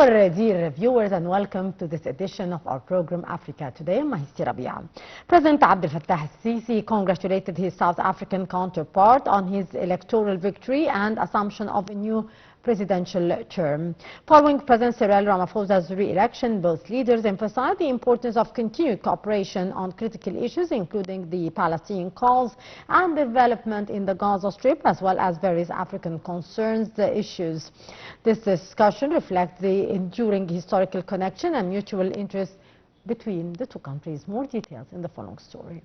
our dear viewers, and welcome to this edition of our program Africa Today. I'm Ezaby. President Abdel Fattah al-Sisi congratulated his South African counterpart on his electoral victory and assumption of a new presidential term. Following President Cyril Ramaphosa's re-election, both leaders emphasized the importance of continued cooperation on critical issues, including the Palestinian cause and development in the Gaza Strip, as well as various African concerns issues. This discussion reflects the enduring historical connection and mutual interest between the two countries. More details in the following story.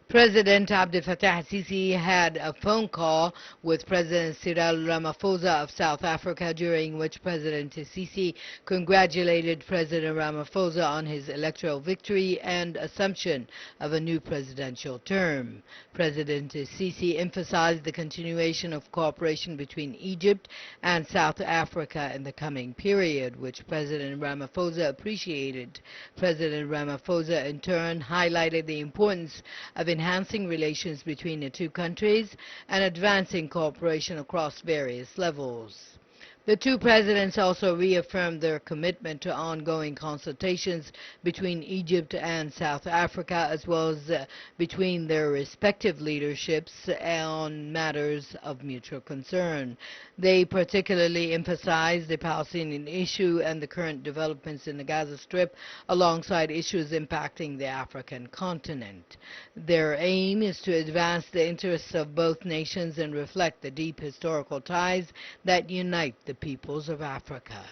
President Abdel Fattah al-Sisi had a phone call with President Cyril Ramaphosa of South Africa, during which President al-Sisi congratulated President Ramaphosa on his electoral victory and assumption of a new presidential term. President al-Sisi emphasized the continuation of cooperation between Egypt and South Africa in the coming period, which President Ramaphosa appreciated. President Ramaphosa in turn highlighted the importance of enhancing relations between the two countries and advancing cooperation across various levels. The two presidents also reaffirmed their commitment to ongoing consultations between Egypt and South Africa, as well as between their respective leaderships on matters of mutual concern. They particularly emphasized the Palestinian issue and the current developments in the Gaza Strip, alongside issues impacting the African continent. Their aim is to advance the interests of both nations and reflect the deep historical ties that unite the peoples of Africa.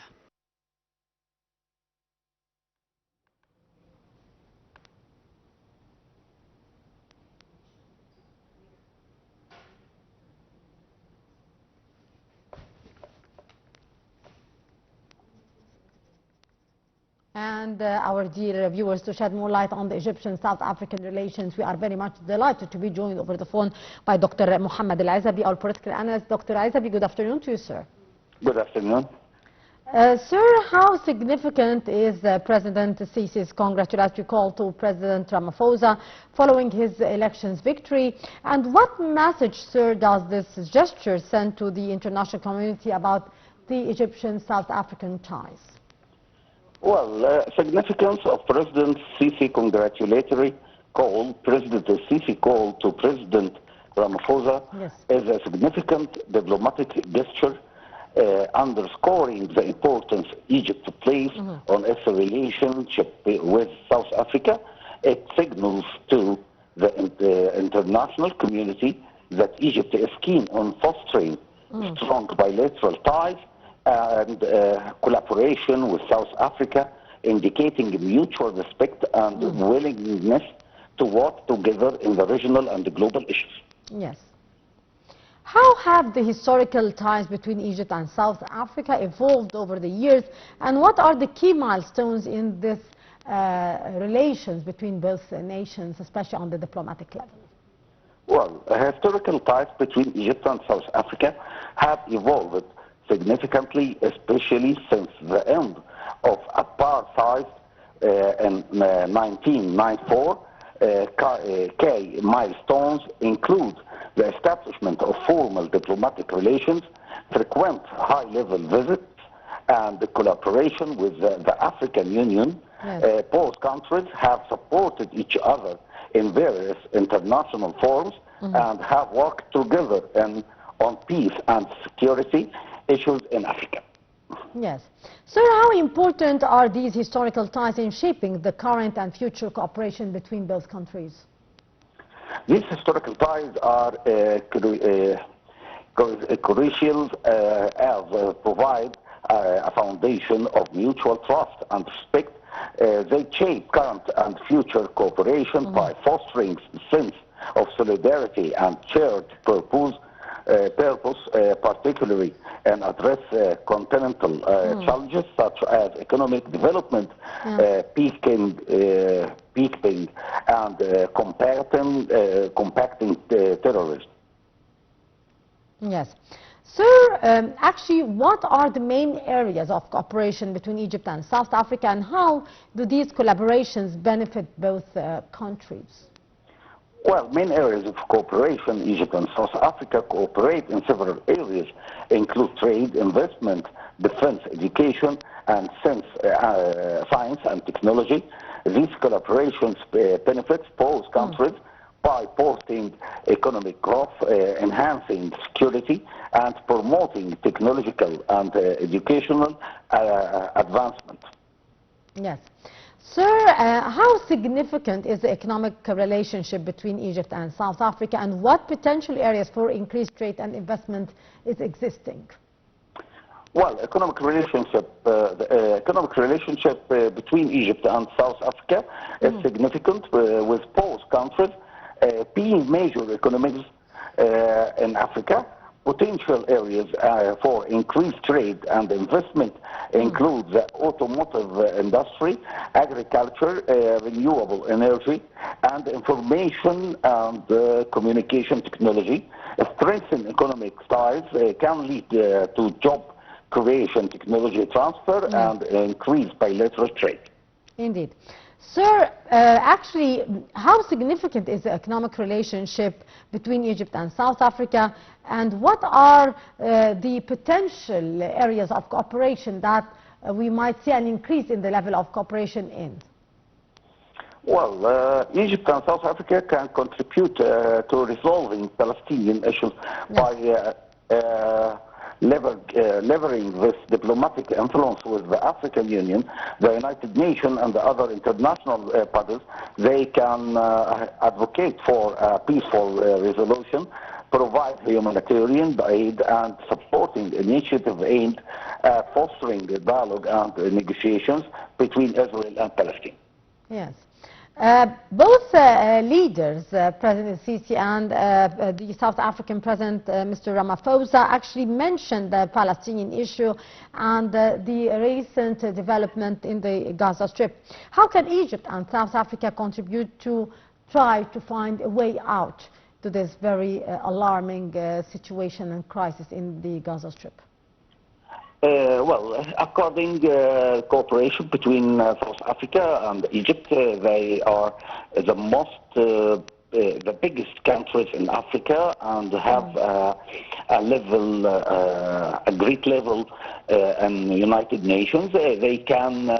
And our dear viewers, to shed more light on the Egyptian-South African relations, we are very much delighted to be joined over the phone by Dr. Mohamed Ezaby, our political analyst. Dr. Ezaby, good afternoon to you, sir. Good afternoon. Sir, how significant is President Sisi's congratulatory call to President Ramaphosa following his election's victory? And what message, sir, does this gesture send to the international community about the Egyptian-South African ties? Well, significance of President Sisi congratulatory call, President Sisi call to President Ramaphosa, yes, is a significant diplomatic gesture underscoring the importance Egypt plays on its relationship with South Africa. It signals to the international community that Egypt is keen on fostering strong bilateral ties and collaboration with South Africa, indicating mutual respect and willingness to work together in the regional and the global issues. Yes. How have the historical ties between Egypt and South Africa evolved over the years, and what are the key milestones in this relations between both nations, especially on the diplomatic level? Well, historical ties between Egypt and South Africa have evolved significantly, especially since the end of apartheid in 1994. Key milestones include the establishment of formal diplomatic relations, frequent high-level visits, and the collaboration with the African Union. Yes. Both countries have supported each other in various international forums and have worked together on peace and security issues in Africa. Yes. Sir, how important are these historical ties in shaping the current and future cooperation between both countries? These historical ties are crucial as provide a foundation of mutual trust and respect. They shape current and future cooperation by fostering a sense of solidarity and shared purpose, particularly and address continental challenges such as economic development, peaking and combating terrorism. Yes. Sir, actually, what are the main areas of cooperation between Egypt and South Africa, and how do these collaborations benefit both countries? Well, main areas of cooperation, Egypt and South Africa cooperate in several areas, include trade, investment, defense, education, and science and technology. These collaborations benefits both countries by boosting economic growth, enhancing security, and promoting technological and educational advancement. Yes. Sir, how significant is the economic relationship between Egypt and South Africa, and what potential areas for increased trade and investment is existing? Well, economic relationship between Egypt and South Africa is significant, with both countries being major economies in Africa. Potential areas for increased trade and investment include the automotive industry, agriculture, renewable energy, and information and communication technology. Strengthened economic ties can lead to job creation, technology transfer, and increased bilateral trade. Indeed. Sir, actually, how significant is the economic relationship between Egypt and South Africa, and what are the potential areas of cooperation that we might see an increase in the level of cooperation in? Well, Egypt and South Africa can contribute to resolving Palestinian issues by levering this diplomatic influence with the African Union, the United Nations, and the other international bodies. They can advocate for a peaceful resolution, provide humanitarian aid, and supporting initiatives aimed at fostering dialogue and negotiations between Israel and Palestine. Yes. Both leaders, President Sisi and the South African President, Mr. Ramaphosa, actually mentioned the Palestinian issue and the recent development in the Gaza Strip. How can Egypt and South Africa contribute to try to find a way out to this very alarming situation and crisis in the Gaza Strip? Well, according cooperation between South Africa and Egypt, they are the the biggest countries in Africa and have a great level in United Nations. They can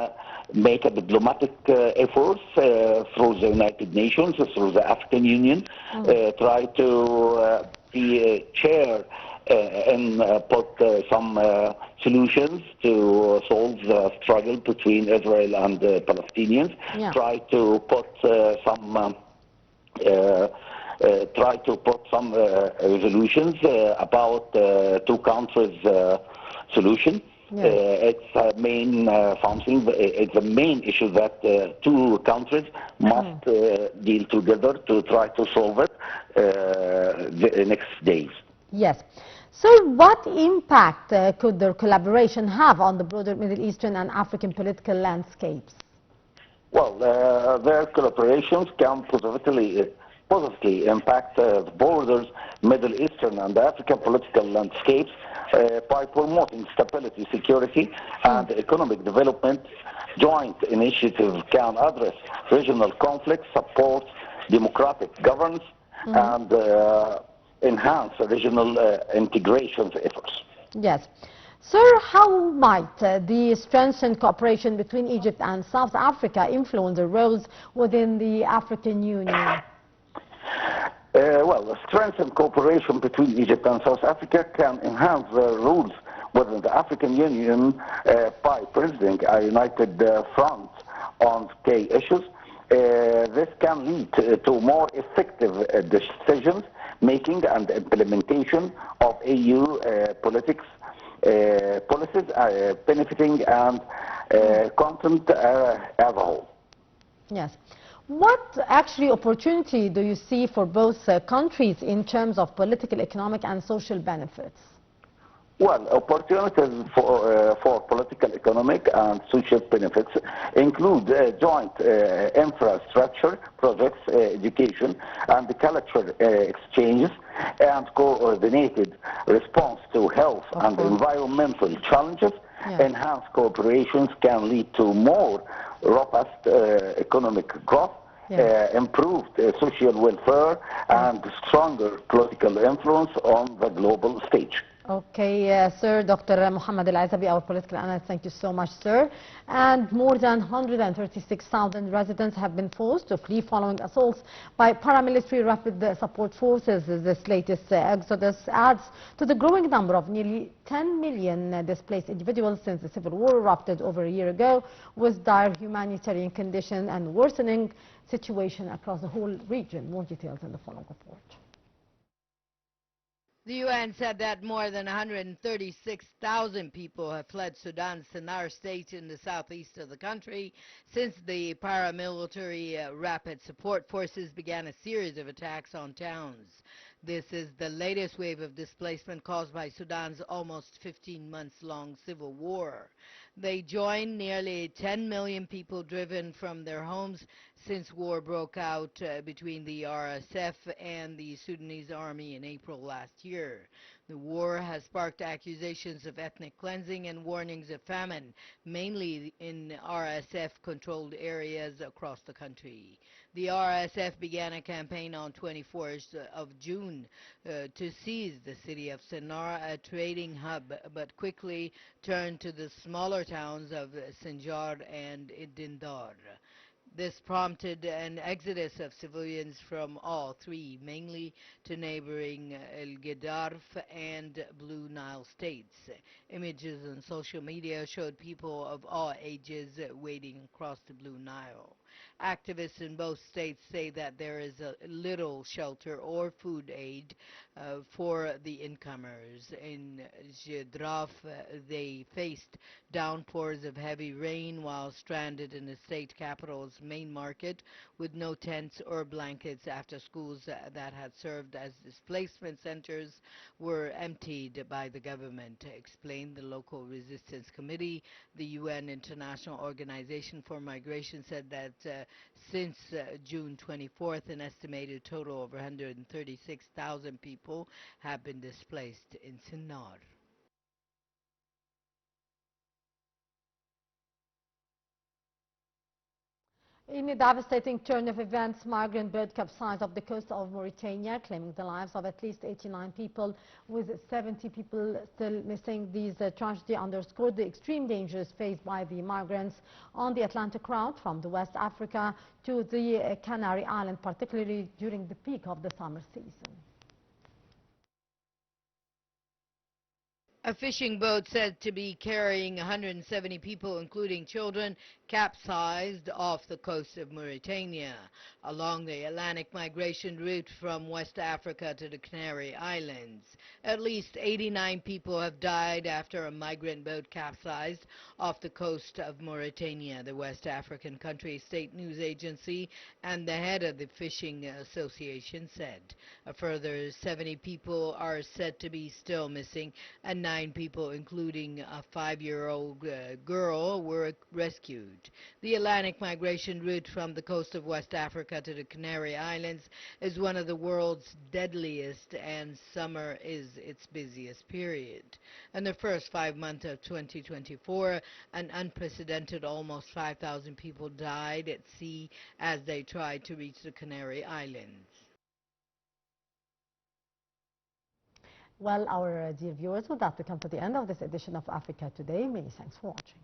make a diplomatic efforts through the United Nations, through the African Union, try to be chair and put some solutions to solve the struggle between Israel and the Palestinians. Try to put some resolutions about two countries solution. It's a main something. It's a main issue that two countries must deal together to try to solve it the next days. Yes. So what impact could their collaboration have on the broader Middle Eastern and African political landscapes? Well, their collaborations can positively impact the borders, Middle Eastern and African political landscapes by promoting stability, security, and economic development. Joint initiatives can address regional conflicts, support democratic governance, and enhance regional integration efforts. Yes. Sir, how might the strengthened cooperation between Egypt and South Africa influence the roles within the African Union? Well, strengthened cooperation between Egypt and South Africa can enhance the rules within the African Union by presenting a united front on key issues. This can lead to more effective decisions making and implementation of EU policies benefiting and content as a whole. Yes. What actually opportunity do you see for both countries in terms of political, economic and social benefits? Well, opportunities for political, economic and social benefits include joint infrastructure projects, education and culture exchanges, and coordinated response to health and environmental challenges. Enhanced cooperations can lead to more robust economic growth, improved social welfare, and stronger political influence on the global stage. Okay, sir, Dr. Mohamed Ezaby, our political analyst, thank you so much, sir. And more than 136,000 residents have been forced to flee following assaults by paramilitary rapid support forces. This latest exodus adds to the growing number of nearly 10 million displaced individuals since the civil war erupted over a year ago, with dire humanitarian conditions and worsening situation across the whole region. More details in the following report. The UN said that more than 136,000 people have fled Sudan's Sennar state in the southeast of the country since the paramilitary rapid support forces began a series of attacks on towns. This is the latest wave of displacement caused by Sudan's almost 15-month-long civil war. They join nearly 10 million people driven from their homes since war broke out between the RSF and the Sudanese army in April last year. The war has sparked accusations of ethnic cleansing and warnings of famine, mainly in RSF-controlled areas across the country. The RSF began a campaign on 24th of June to seize the city of Sennar, a trading hub, but quickly turned to the smaller towns of Sinjar and Dindar. This prompted an exodus of civilians from all three, mainly to neighboring El Gedarf and Blue Nile states. Images on social media showed people of all ages wading across the Blue Nile. Activists in both states say that there is little shelter or food aid for the incomers. In Gedarf, they faced downpours of heavy rain while stranded in the state capital's main market with no tents or blankets after schools that had served as displacement centers were emptied by the government, explained the local resistance committee. The UN International Organization for Migration said that since June 24th, an estimated total of 136,000 people have been displaced in Sennar. In a devastating turn of events, migrant boat capsized off the coast of Mauritania, claiming the lives of at least 89 people, with 70 people still missing. This tragedy underscored the extreme dangers faced by the migrants on the Atlantic route from the West Africa to the Canary Islands, particularly during the peak of the summer season. A fishing boat said to be carrying 170 people, including children, capsized off the coast of Mauritania along the Atlantic migration route from West Africa to the Canary Islands. At least 89 people have died after a migrant boat capsized off the coast of Mauritania, the West African country's state news agency and the head of the Fishing Association said. A further 70 people are said to be still missing, and 9 people, including a 5-year-old girl, were rescued. The Atlantic migration route from the coast of West Africa to the Canary Islands is one of the world's deadliest, and summer is its busiest period. In the first 5 months of 2024, an unprecedented almost 5,000 people died at sea as they tried to reach the Canary Islands. Well, our dear viewers, with that we come to the end of this edition of Africa Today. Many thanks for watching.